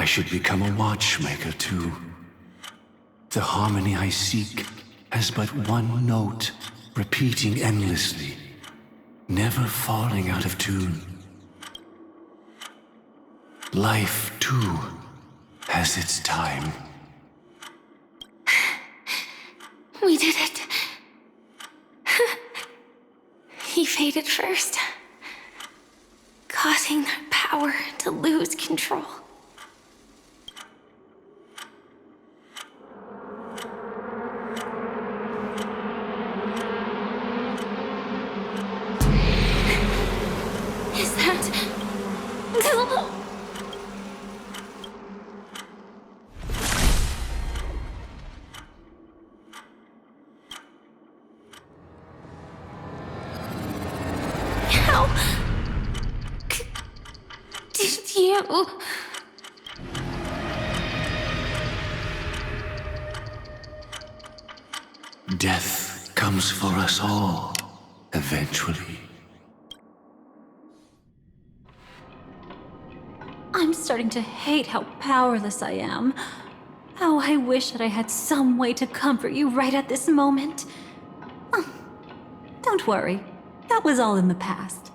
I should become a watchmaker too. The harmony I seek has but one note, repeating endlessly, never falling out of tune. Life, too, has its time. We did it. He faded first, causing their power to lose control. Is that... How... did you... Death comes for us all, eventually. I'm starting to hate how powerless I am. How I wish that I had some way to comfort you right at this moment. Don't worry, that was all in the past.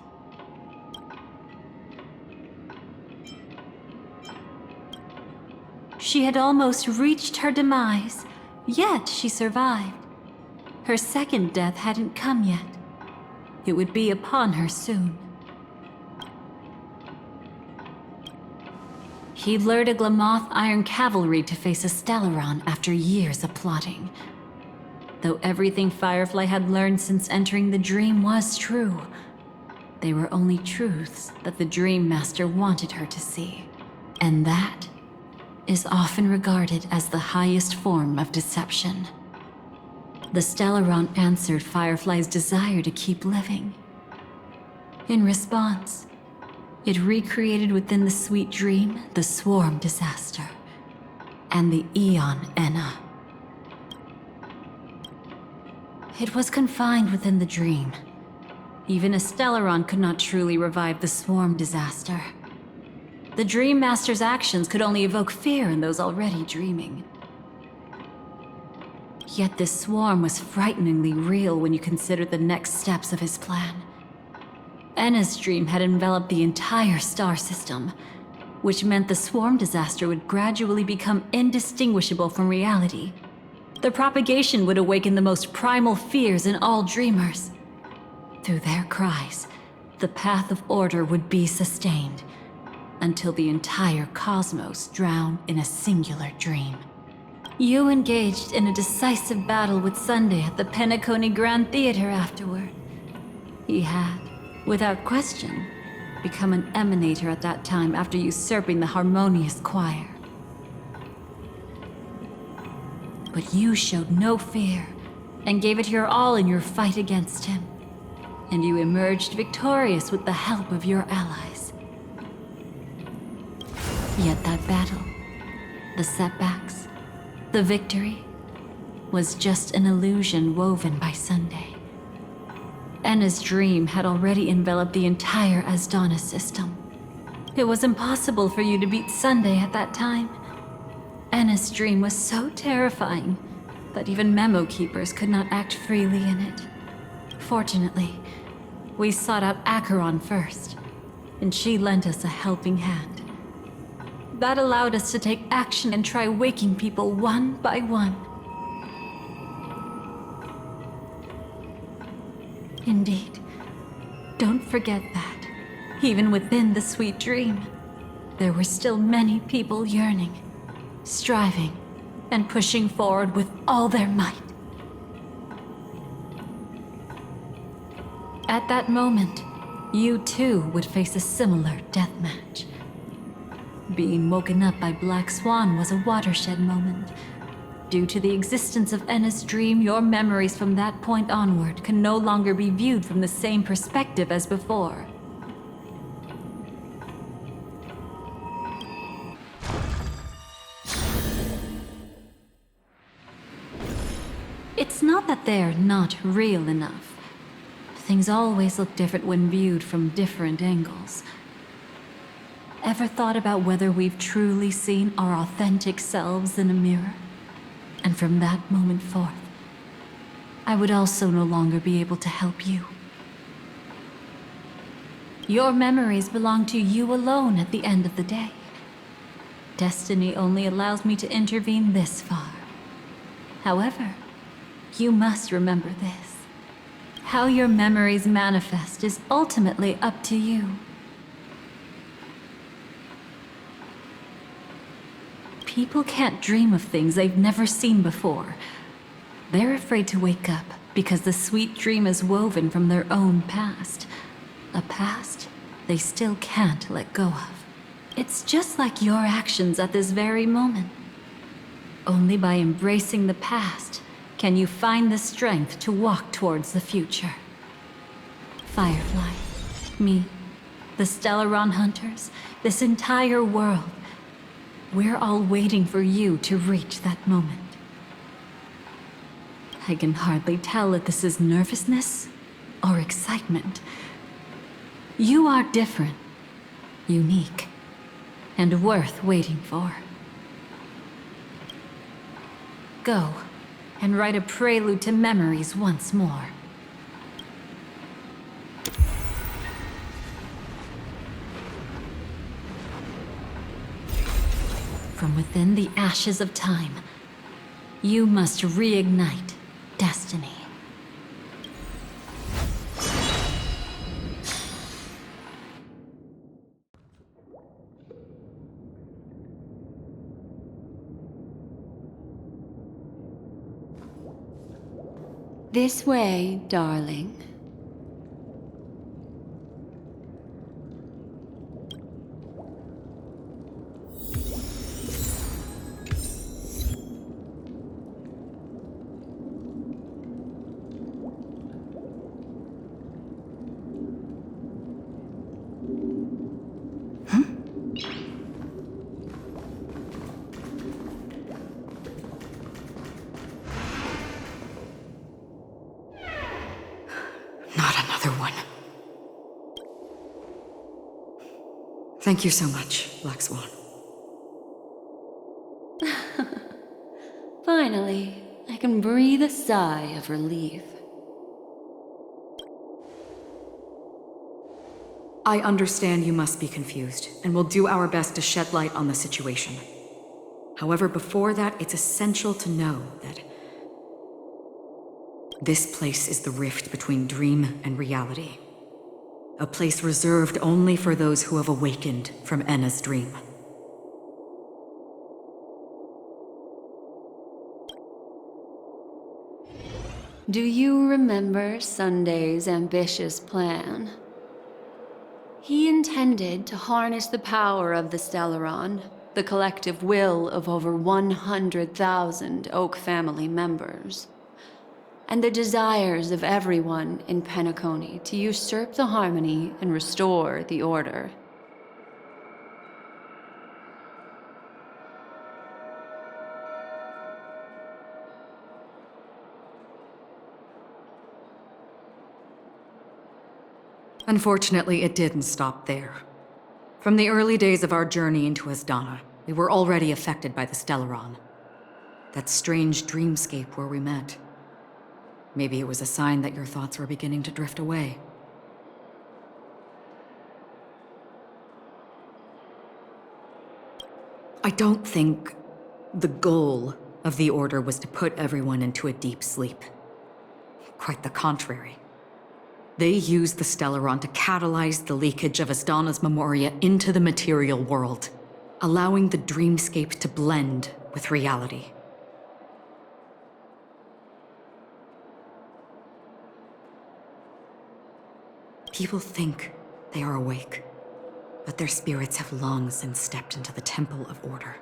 She had almost reached her demise, yet she survived. Her second death hadn't come yet. It would be upon her soon. He lured a Glamoth Iron Cavalry to face a Stellaron after years of plotting. Though everything Firefly had learned since entering the dream was true, they were only truths that the Dreammaster wanted her to see. And that is often regarded as the highest form of deception. The Stellaron answered Firefly's desire to keep living. In response, it recreated within the sweet dream the Swarm Disaster and the Eon Enna. It was confined within the dream. Even a Stellaron could not truly revive the Swarm Disaster. The Dreammaster's actions could only evoke fear in those already dreaming. Yet this swarm was frighteningly real when you consider the next steps of his plan. Enna's dream had enveloped the entire star system, which meant the Swarm Disaster would gradually become indistinguishable from reality. The propagation would awaken the most primal fears in all dreamers. Through their cries, the path of order would be sustained, until the entire cosmos drowned in a singular dream. You engaged in a decisive battle with Sunday at the Penacony Grand Theater afterward. He had, without question, become an emanator at that time after usurping the Harmonious Choir. But you showed no fear and gave it your all in your fight against him. And you emerged victorious with the help of your allies. Yet that battle, the setbacks, the victory, was just an illusion woven by Sunday. Enna's dream had already enveloped the entire Asdana system. It was impossible for you to beat Sunday at that time. Enna's dream was so terrifying that even memo keepers could not act freely in it. Fortunately, we sought out Acheron first, and she lent us a helping hand. That allowed us to take action and try waking people one by one. Indeed. Don't forget that, even within the sweet dream, there were still many people yearning, striving, and pushing forward with all their might. At that moment, you too would face a similar deathmatch. Being woken up by Black Swan was a watershed moment. Due to the existence of Enna's dream, your memories from that point onward can no longer be viewed from the same perspective as before. It's not that they're not real enough. Things always look different when viewed from different angles. Ever thought about whether we've truly seen our authentic selves in a mirror? And from that moment forth, I would also no longer be able to help you. Your memories belong to you alone at the end of the day. Destiny only allows me to intervene this far. However, you must remember this. How your memories manifest is ultimately up to you. People can't dream of things they've never seen before. They're afraid to wake up because the sweet dream is woven from their own past. A past they still can't let go of. It's just like your actions at this very moment. Only by embracing the past can you find the strength to walk towards the future. Firefly, me, the Stellaron Hunters, this entire world. We're all waiting for you to reach that moment. I can hardly tell if this is nervousness or excitement. You are different, unique, and worth waiting for. Go and write a prelude to memories once more. From within the ashes of time, you must reignite destiny. This way, darling. Not another one. Thank you so much, Black Swan. Finally, I can breathe a sigh of relief. I understand you must be confused, and will do our best to shed light on the situation. However, before that, it's essential to know that this place is the rift between dream and reality. A place reserved only for those who have awakened from Enna's dream. Do you remember Sunday's ambitious plan? He intended to harness the power of the Stellaron, the collective will of over 100,000 Oak family members, and the desires of everyone in Penacony to usurp the harmony and restore the order. Unfortunately, it didn't stop there. From the early days of our journey into Asdana, we were already affected by the Stellaron. That strange dreamscape where we met. Maybe it was a sign that your thoughts were beginning to drift away. I don't think the goal of the Order was to put everyone into a deep sleep. Quite the contrary. They used the Stellaron to catalyze the leakage of Asdana's Memoria into the material world, allowing the dreamscape to blend with reality. People think they are awake, but their spirits have long since stepped into the Temple of Order.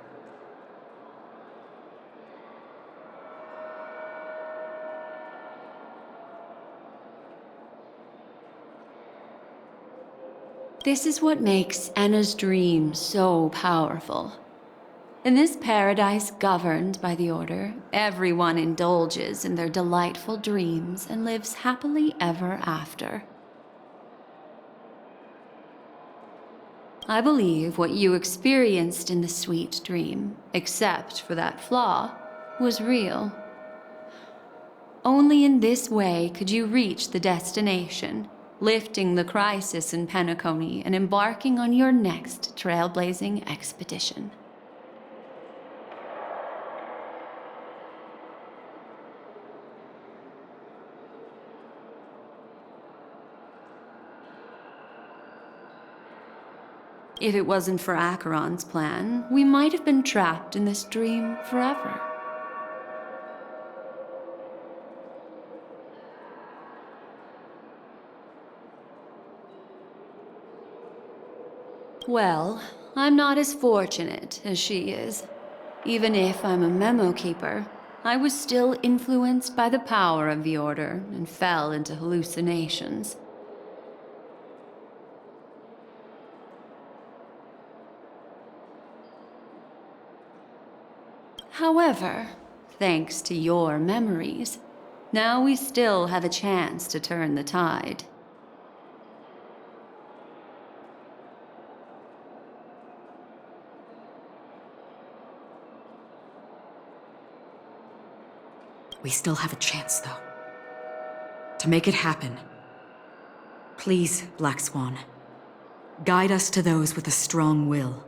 This is what makes Enna's dream so powerful. In this paradise governed by the Order, everyone indulges in their delightful dreams and lives happily ever after. I believe what you experienced in the sweet dream, except for that flaw, was real. Only in this way could you reach the destination, lifting the crisis in Penacony and embarking on your next trailblazing expedition. If it wasn't for Acheron's plan, we might have been trapped in this dream forever. Well, I'm not as fortunate as she is. Even if I'm a memo keeper, I was still influenced by the power of the Order and fell into hallucinations. However, thanks to your memories, now we still have a chance to turn the tide. We still have a chance, though. To make it happen. Please, Black Swan. Guide us to those with a strong will.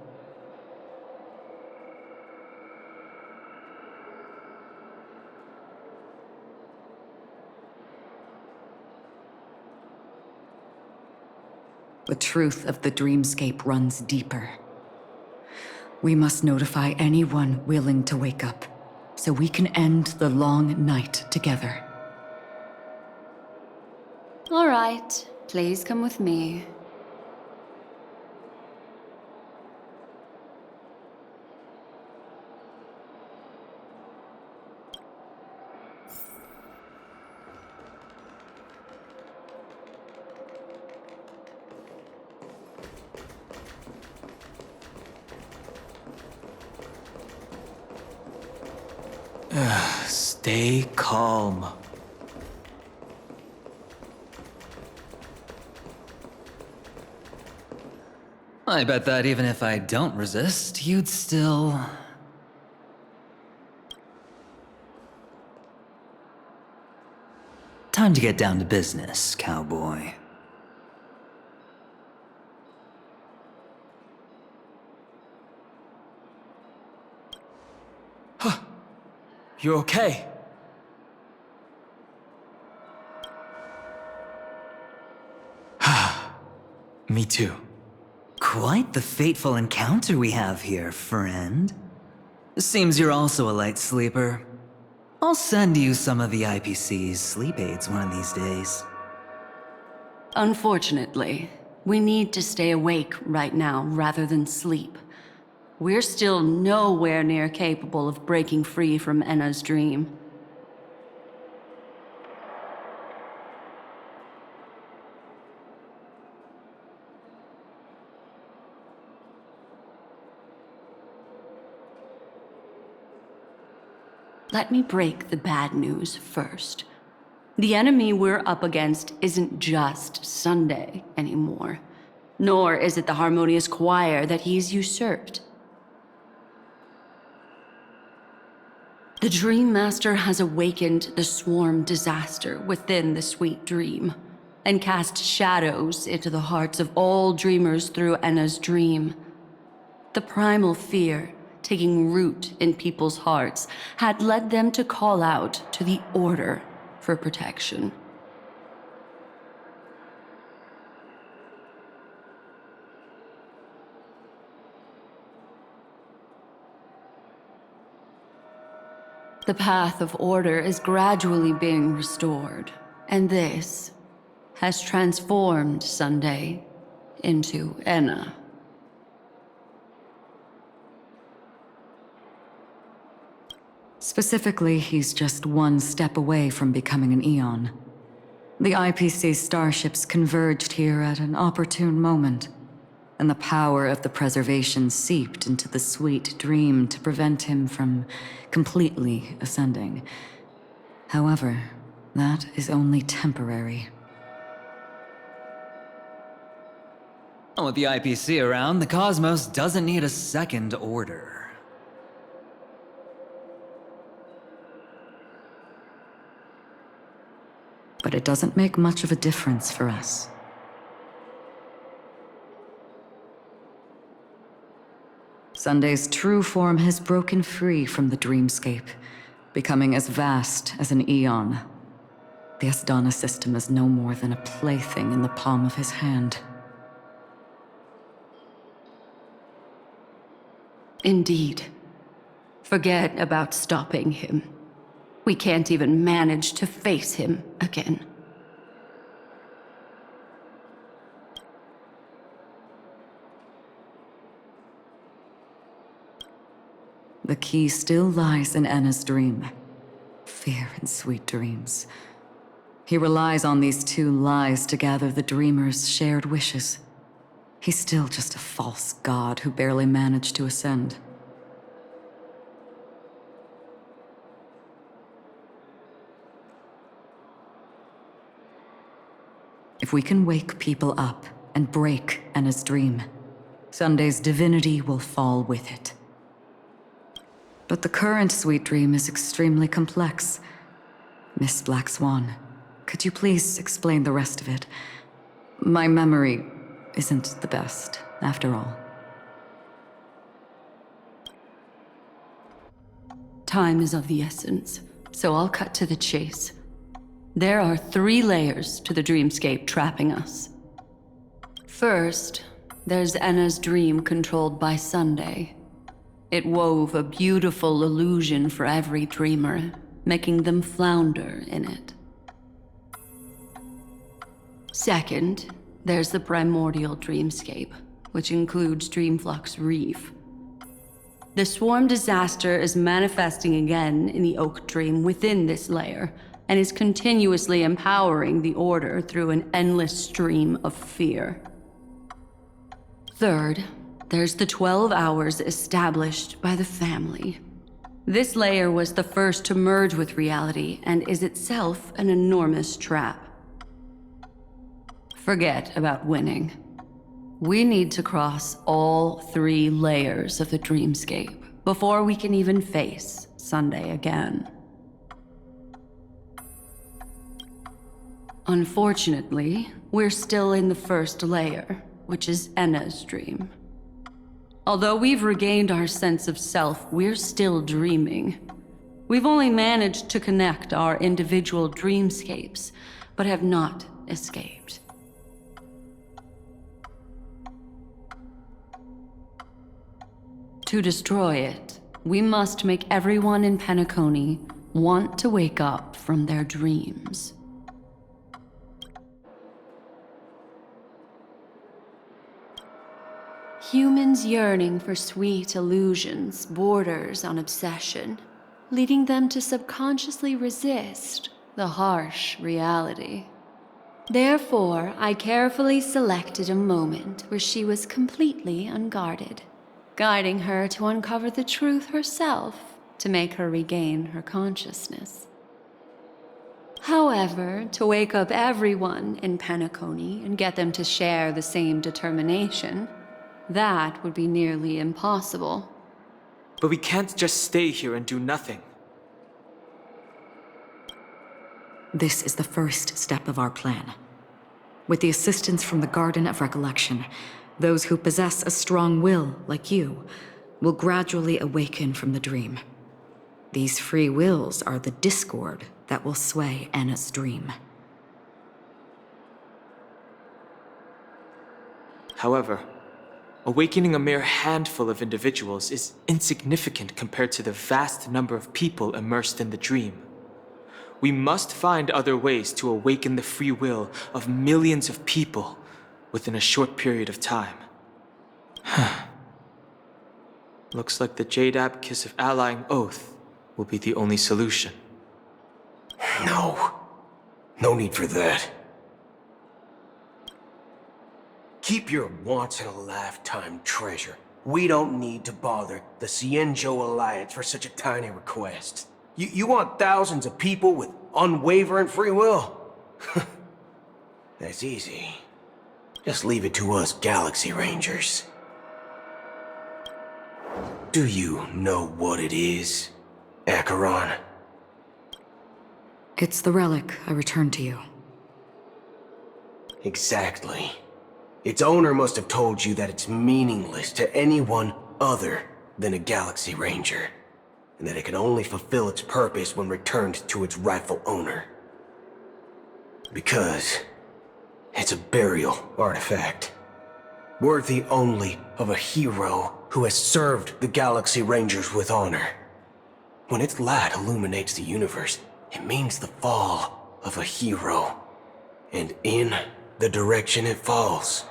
The truth of the dreamscape runs deeper. We must notify anyone willing to wake up, so we can end the long night together. All right, please come with me. Stay calm. I bet that even if I don't resist, you'd still... Time to get down to business, cowboy. You okay? Me too. Quite the fateful encounter we have here, friend. Seems you're also a light sleeper. I'll send you some of the IPC's sleep aids one of these days. Unfortunately, we need to stay awake right now rather than sleep. We're still nowhere near capable of breaking free from Enna's dream. Let me break the bad news first. The enemy we're up against isn't just Sunday anymore, nor is it the harmonious choir that he's usurped. The Dreammaster has awakened the swarm disaster within the sweet dream, and cast shadows into the hearts of all dreamers through Enna's dream. The primal fear taking root in people's hearts had led them to call out to the Order for protection. The path of order is gradually being restored, and this has transformed Sunday into Enna. Specifically, he's just one step away from becoming an Eon. The IPC starships converged here at an opportune moment, and the power of the preservation seeped into the sweet dream to prevent him from completely ascending. However, that is only temporary. With the IPC around, the cosmos doesn't need a second order. But it doesn't make much of a difference for us. Sunday's true form has broken free from the dreamscape, becoming as vast as an eon. The Asdana system is no more than a plaything in the palm of his hand. Indeed. Forget about stopping him. We can't even manage to face him again. The key still lies in Anna's dream. Fear and sweet dreams. He relies on these two lies to gather the dreamer's shared wishes. He's still just a false god who barely managed to ascend. If we can wake people up and break Anna's dream, Sunday's divinity will fall with it. But the current sweet dream is extremely complex. Miss Black Swan, could you please explain the rest of it? My memory isn't the best, after all. Time is of the essence, so I'll cut to the chase. There are 3 layers to the dreamscape trapping us. First, there's Anna's dream controlled by Sunday. It wove a beautiful illusion for every dreamer, making them flounder in it. Second, there's the primordial dreamscape, which includes Dreamflux Reef. The swarm disaster is manifesting again in the Oak Dream within this layer, and is continuously empowering the Order through an endless stream of fear. Third, there's the 12 hours established by the family. This layer was the first to merge with reality and is itself an enormous trap. Forget about winning. We need to cross all 3 layers of the dreamscape before we can even face Sunday again. Unfortunately, we're still in the first layer, which is Enna's dream. Although we've regained our sense of self, we're still dreaming. We've only managed to connect our individual dreamscapes, but have not escaped. To destroy it, we must make everyone in Penacony want to wake up from their dreams. Humans yearning for sweet illusions borders on obsession, leading them to subconsciously resist the harsh reality. Therefore, I carefully selected a moment where she was completely unguarded, guiding her to uncover the truth herself to make her regain her consciousness. However, to wake up everyone in Penacony and get them to share the same determination, that would be nearly impossible. But we can't just stay here and do nothing. This is the first step of our plan. With the assistance from the Garden of Recollection, those who possess a strong will, like you, will gradually awaken from the dream. These free wills are the discord that will sway Anna's dream. However, awakening a mere handful of individuals is insignificant compared to the vast number of people immersed in the dream. We must find other ways to awaken the free will of millions of people within a short period of time. Looks like the Jade Kiss of Allying Oath will be the only solution. No. No need for that. Keep your once-in-a-lifetime treasure. We don't need to bother the Cienjo Alliance for such a tiny request. You want thousands of people with unwavering free will? That's easy. Just leave it to us Galaxy Rangers. Do you know what it is, Acheron? It's the relic I returned to you. Exactly. Its owner must have told you that it's meaningless to anyone other than a Galaxy Ranger, and that it can only fulfill its purpose when returned to its rightful owner. Because it's a burial artifact, worthy only of a hero who has served the Galaxy Rangers with honor. When its light illuminates the universe, it means the fall of a hero. And in the direction it falls,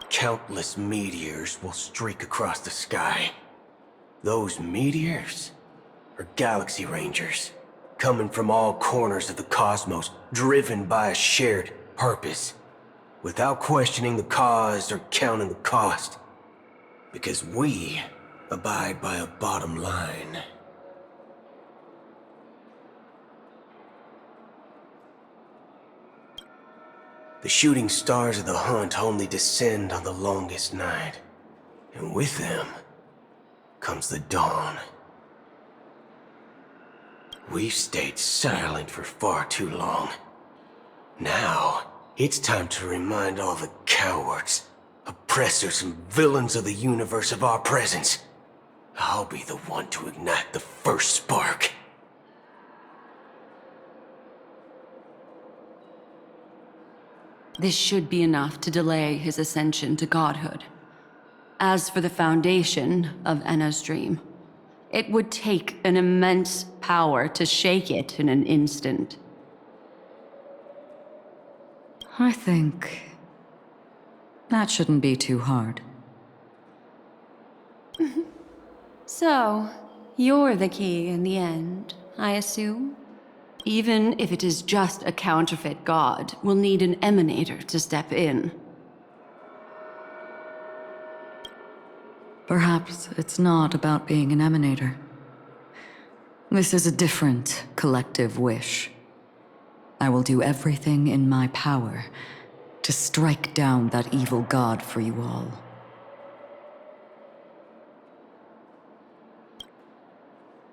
countless meteors will streak across the sky. Those meteors are Galaxy Rangers, coming from all corners of the cosmos, driven by a shared purpose, without questioning the cause or counting the cost. Because we abide by a bottom line. The shooting stars of the hunt only descend on the longest night, and with them comes the dawn. We've stayed silent for far too long. Now, it's time to remind all the cowards, oppressors, and villains of the universe of our presence. I'll be the one to ignite the first spark. This should be enough to delay his ascension to godhood. As for the foundation of Enna's dream, it would take an immense power to shake it in an instant. I think that shouldn't be too hard. So, you're the key in the end, I assume? Even if it is just a counterfeit god, we'll need an emanator to step in. Perhaps it's not about being an emanator. This is a different collective wish. I will do everything in my power to strike down that evil god for you all.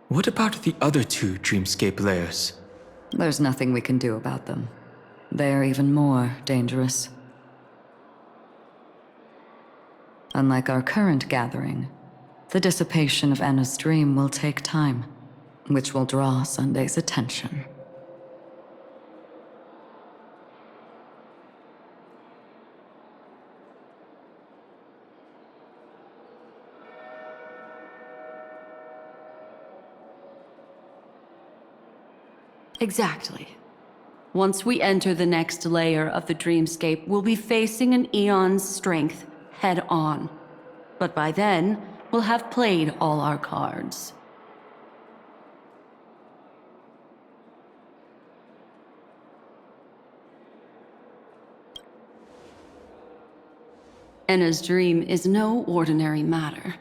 What about the other two Dreamscape layers? There's nothing we can do about them. They're even more dangerous. Unlike our current gathering, the dissipation of Enna's dream will take time, which will draw Sunday's attention. Exactly. Once we enter the next layer of the dreamscape, we'll be facing an eon's strength head on. But by then, we'll have played all our cards. Enna's dream is no ordinary matter.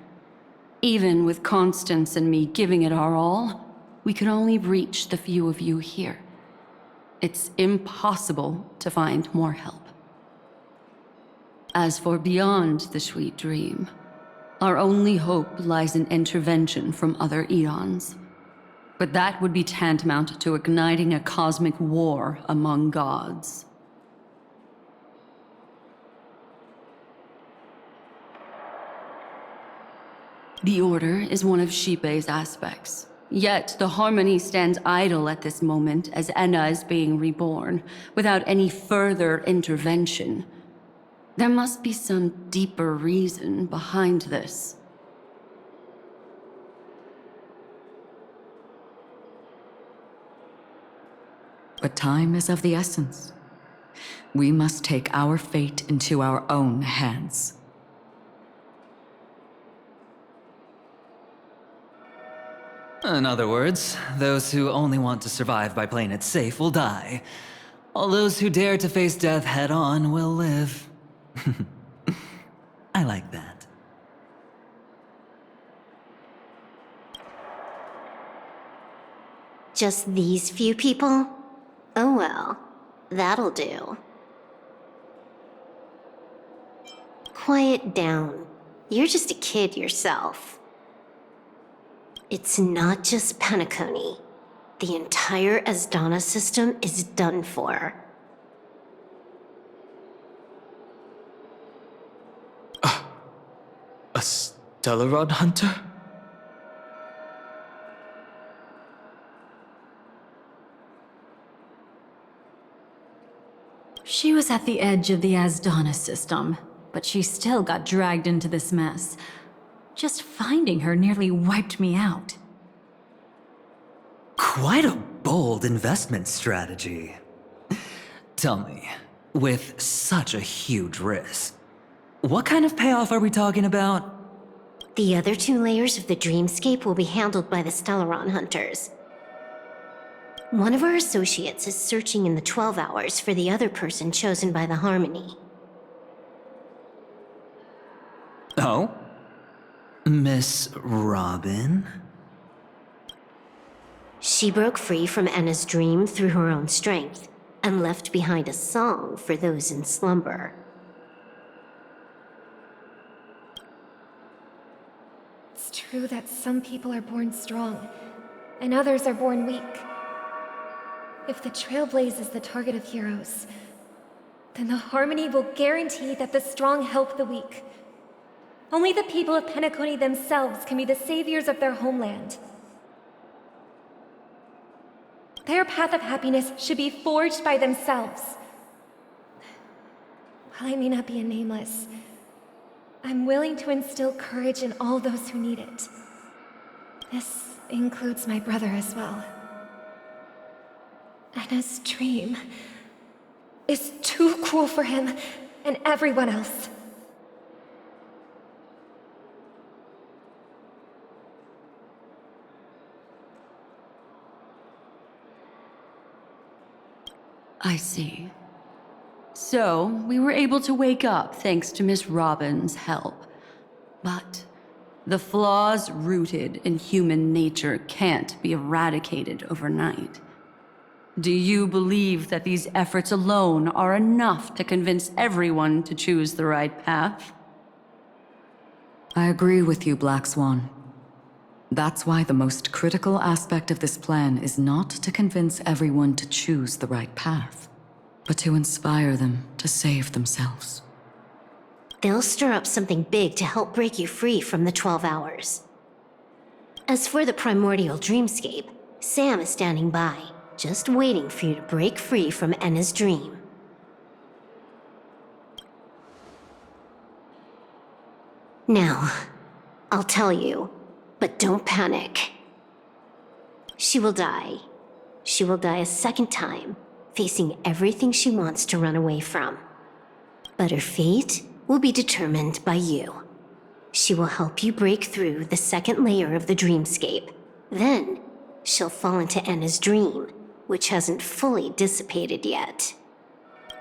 Even with Constance and me giving it our all, we could only reach the few of you here. It's impossible to find more help. As for beyond the sweet dream, our only hope lies in intervention from other eons. But that would be tantamount to igniting a cosmic war among gods. The Order is one of Xipe's aspects. Yet the Harmony stands idle at this moment as Enna is being reborn, without any further intervention. There must be some deeper reason behind this. But time is of the essence. We must take our fate into our own hands. In other words, those who only want to survive by playing it safe will die. All those who dare to face death head-on will live. I like that. Just these few people? Oh well, that'll do. quiet down. You're just a kid yourself. It's not just Penacony. The entire Asdana system is done for. A Stellaron hunter? She was at the edge of the Asdana system, but she still got dragged into this mess. Just finding her nearly wiped me out. Quite a bold investment strategy. Tell me, with such a huge risk, what kind of payoff are we talking about? The other 2 layers of the dreamscape will be handled by the Stellaron hunters. One of our associates is searching in the 12 hours for the other person chosen by the Harmony. Oh? Miss Robin? She broke free from Enna's dream through her own strength, and left behind a song for those in slumber. It's true that some people are born strong, and others are born weak. If the Trailblaze is the target of heroes, then the Harmony will guarantee that the strong help the weak. Only the people of Penacony themselves can be the saviors of their homeland. Their path of happiness should be forged by themselves. While I may not be a nameless, I'm willing to instill courage in all those who need it. This includes my brother as well. Anna's dream is too cruel for him and everyone else. I see. So, we were able to wake up thanks to Miss Robin's help. But the flaws rooted in human nature can't be eradicated overnight. Do you believe that these efforts alone are enough to convince everyone to choose the right path? I agree with you, Black Swan. That's why the most critical aspect of this plan is not to convince everyone to choose the right path, but to inspire them to save themselves. They'll stir up something big to help break you free from the 12 hours. As for the primordial dreamscape, Sam is standing by, just waiting for you to break free from Enna's dream. Now, I'll tell you, but don't panic. She will die. She will die a second time, facing everything she wants to run away from. But her fate will be determined by you. She will help you break through the second layer of the dreamscape. Then, she'll fall into Enna's dream, which hasn't fully dissipated yet.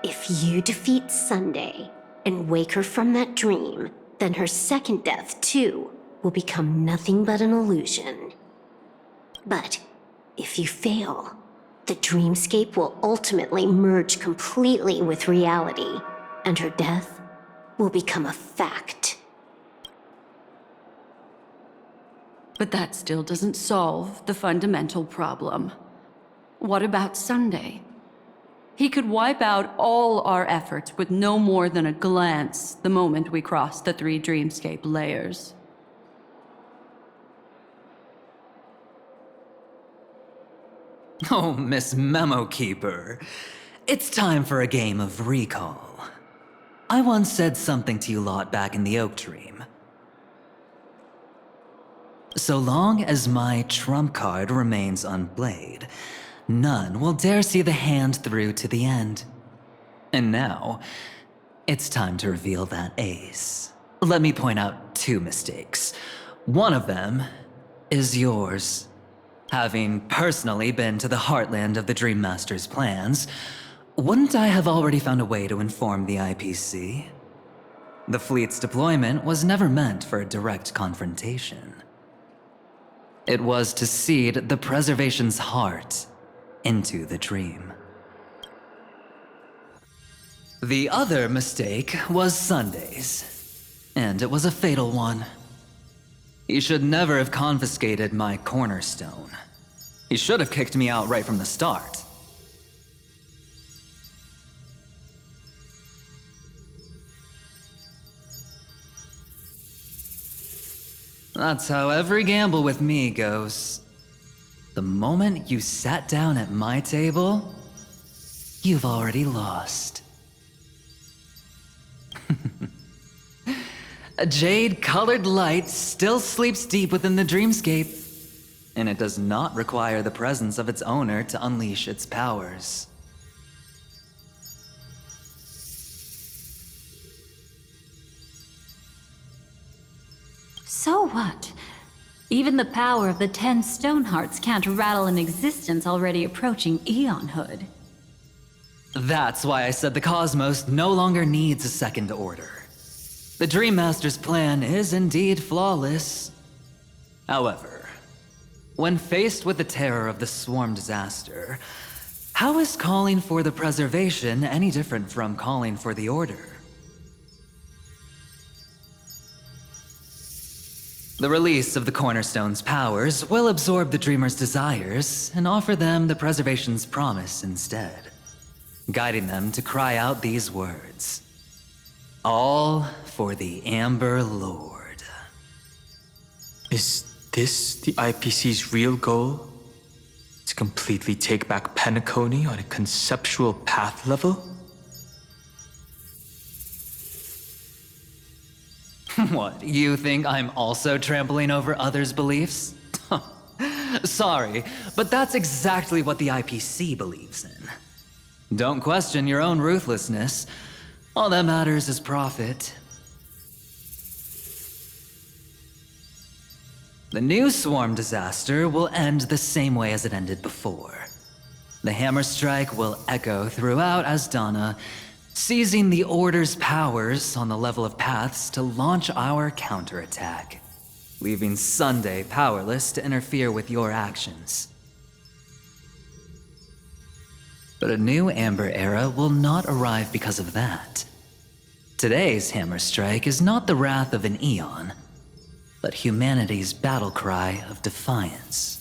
If you defeat Sunday and wake her from that dream, then her second death, too, will become nothing but an illusion. But if you fail, the dreamscape will ultimately merge completely with reality, and her death will become a fact. But that still doesn't solve the fundamental problem. What about Sunday? He could wipe out all our efforts with no more than a glance the moment we cross the 3 dreamscape layers. Oh, Miss Memo Keeper. It's time for a game of recall. I once said something to you lot back in the Oak Dream. So long as my trump card remains unplayed, none will dare see the hand through to the end. And now, it's time to reveal that ace. Let me point out 2 mistakes. One of them is yours. Having personally been to the heartland of the Dreammaster's plans, wouldn't I have already found a way to inform the IPC? The fleet's deployment was never meant for a direct confrontation. It was to seed the preservation's heart into the dream. The other mistake was Sundays. And it was a fatal one. He should never have confiscated my cornerstone. He should have kicked me out right from the start. That's how every gamble with me goes. The moment you sat down at my table, you've already lost. A jade-colored light still sleeps deep within the dreamscape, and it does not require the presence of its owner to unleash its powers. So what? Even the power of the 10 Stonehearts can't rattle an existence already approaching eonhood. That's why I said the cosmos no longer needs a second order. The Dreammaster's plan is indeed flawless. However, when faced with the terror of the swarm disaster, how is calling for the preservation any different from calling for the order? The release of the Cornerstone's powers will absorb the Dreamer's desires and offer them the preservation's promise instead, guiding them to cry out these words. All for the Amber Lord. Is this the IPC's real goal? To completely take back Penacony on a conceptual path level? What, you think I'm also trampling over others' beliefs? Sorry, but that's exactly what the IPC believes in. Don't question your own ruthlessness. All that matters is profit. The new swarm disaster will end the same way as it ended before. The hammer strike will echo throughout Asdana, seizing the Order's powers on the level of paths to launch our counterattack, leaving Sunday powerless to interfere with your actions. But a new Amber Era will not arrive because of that. Today's hammer strike is not the wrath of an eon, but humanity's battle cry of defiance.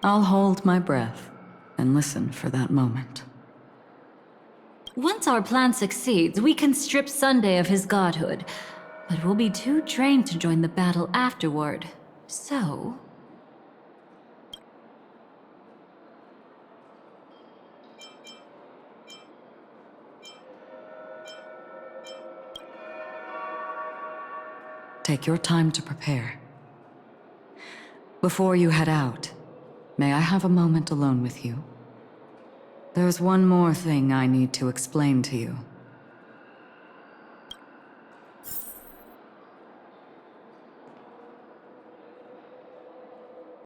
I'll hold my breath and listen for that moment. Once our plan succeeds, we can strip Sunday of his godhood, but we'll be too drained to join the battle afterward. So... Take your time to prepare. Before you head out, may I have a moment alone with you? There's one more thing I need to explain to you.